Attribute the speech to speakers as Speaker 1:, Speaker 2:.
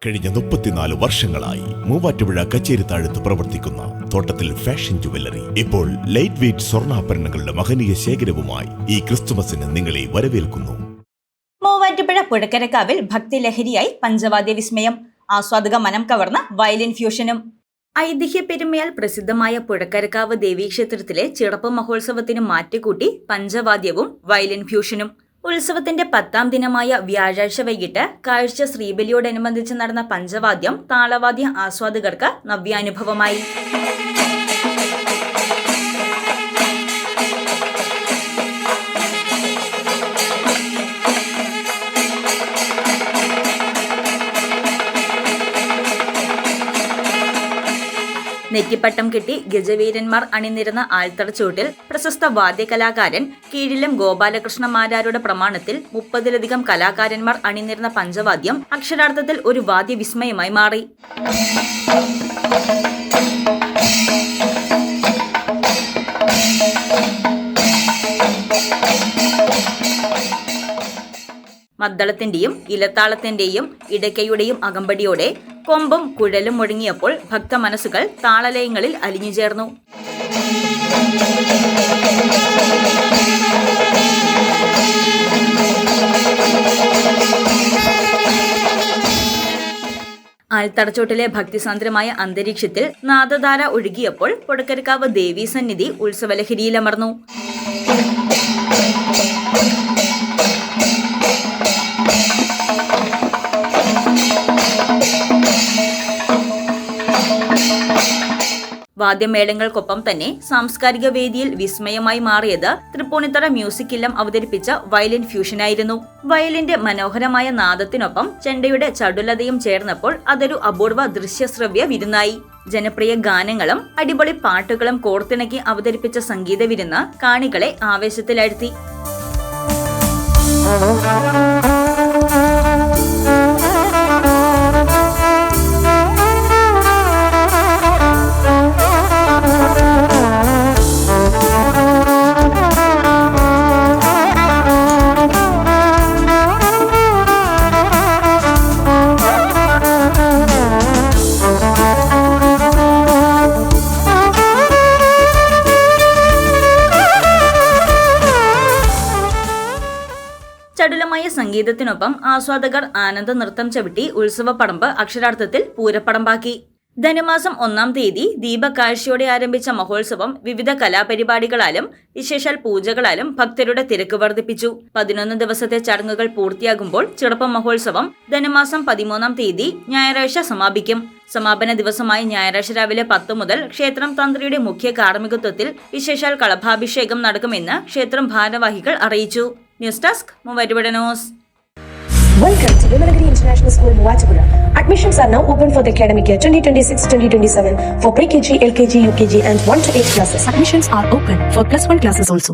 Speaker 1: കഴിഞ്ഞ 34 വർഷങ്ങളായി മൂവാറ്റുപുഴ കച്ചേരിത്താഴത്ത് പ്രവർത്തിക്കുന്ന തോട്ടത്തിൽ ഫാഷൻ ജുവല്ലറി ഇപ്പോൾ ലൈറ്റ് വെയ്റ്റ് സ്വർണ്ണാഭരണങ്ങളുടെ മഹനീയ ശേഖരവുമായി ഈ ക്രിസ്തുമസിന് നിങ്ങളെ വരവേൽക്കുന്നു.
Speaker 2: മൂവാറ്റുപുഴ പുഴക്കരക്കാവിൽ ഭക്തിലഹരിയായി പഞ്ചവാദ്യ വിസ്മയം, ആസ്വാദക മനം കവർന്ന വയലിൻ ഫ്യൂഷനും. ഐതിഹ്യ പെരുമയാൽ പ്രസിദ്ധമായ പുഴക്കരക്കാവ് ദേവീക്ഷേത്രത്തിലെ ചിറപ്പ് മഹോത്സവത്തിന് മാറ്റുകൂട്ടി പഞ്ചവാദ്യവും വയലിൻ ഫ്യൂഷനും. ഉത്സവത്തിന്റെ 10ാം ദിനമായ വ്യാഴാഴ്ച വൈകിട്ട് കാഴ്ച ശ്രീബലിയോടനുബന്ധിച്ച് നടന്ന പഞ്ചവാദ്യം താളവാദ്യ ആസ്വാദകർക്ക് നവ്യാനുഭവമായി. നെറ്റിപ്പട്ടം കെട്ടി ഗജവീരന്മാർ അണിനിരുന്ന ആൽത്തറച്ചൂട്ടിൽ പ്രശസ്ത വാദ്യകലാകാരൻ കീഴിലം ഗോപാലകൃഷ്ണ മാരാരുടെ പ്രമാണത്തിൽ 30-ലധികം കലാകാരന്മാർ അണിനിരുന്ന പഞ്ചവാദ്യം അക്ഷരാർത്ഥത്തിൽ ഒരു വാദ്യവിസ്മയമായി മാറി. മദ്ദളത്തിന്റെയും ഇലത്താളത്തിന്റെയും ഇടയ്ക്കയുടെയും അകമ്പടിയോടെ കൊമ്പും കുഴലും മുഴങ്ങിയപ്പോൾ ഭക്തമനസ്സുകൾ താളലയങ്ങളിൽ അലിഞ്ഞുചേർന്നു. ആൽത്തറച്ചോട്ടിലെ ഭക്തിസാന്ദ്രമായ അന്തരീക്ഷത്തിൽ നാദധാര ഒഴുകിയപ്പോൾ പുഴക്കരക്കാവ് ദേവീസന്നിധി ഉത്സവലഹരിയിലമർന്നു. വാദ്യമേളങ്ങൾക്കൊപ്പം തന്നെ സാംസ്കാരിക വേദിയിൽ വിസ്മയമായി മാറിയത് തൃപ്പൂണിത്തറ മ്യൂസിക് ഇല്ലം അവതരിപ്പിച്ച വയലിൻ ഫ്യൂഷനായിരുന്നു. വയലിന്റെ മനോഹരമായ നാദത്തിനൊപ്പം ചെണ്ടയുടെ ചടുലതയും ചേർന്നപ്പോൾ അതൊരു അപൂർവ ദൃശ്യശ്രവ്യ വിരുന്നായി. ജനപ്രിയ ഗാനങ്ങളും അടിപൊളി പാട്ടുകളും കോർത്തിണക്കി അവതരിപ്പിച്ച സംഗീത വിരുന്ന് കാണികളെ ആവേശത്തിലാഴ്ത്തി. ചടുലമായ സംഗീതത്തിനൊപ്പം ആസ്വാദകർ ആനന്ദ നൃത്തം ചവിട്ടി ഉത്സവപ്പടമ്പ് അക്ഷരാർത്ഥത്തിൽ പൂരപ്പടമ്പാക്കി. ധനുമാസം 1-ാം തീയതി ദീപകാഴ്ചയോടെ ആരംഭിച്ച മഹോത്സവം വിവിധ കലാപരിപാടികളാലും വിശേഷാൽ പൂജകളാലും ഭക്തരുടെ തിരക്ക് വർദ്ധിപ്പിച്ചു. 11 ദിവസത്തെ ചടങ്ങുകൾ പൂർത്തിയാകുമ്പോൾ ചിറപ്പ് മഹോത്സവം ധനുമാസം 13-ാം തീയതി ഞായറാഴ്ച സമാപിക്കും. സമാപന ദിവസമായ ഞായറാഴ്ച രാവിലെ 10 മുതൽ ക്ഷേത്രം തന്ത്രിയുടെ മുഖ്യ കാർമ്മികത്വത്തിൽ വിശേഷാൽ കളഭാഭിഷേകം നടക്കുമെന്ന് ക്ഷേത്രം ഭാരവാഹികൾ അറിയിച്ചു. News desk Muvattupuzha news.
Speaker 3: Welcome to Vimalagiri International School, Muvattupuzha. Admissions are now open for the academic year 2026-2027 for pre-KG, LKG, UKG and 1 to 8 classes.
Speaker 4: Admissions are open for +1 classes also.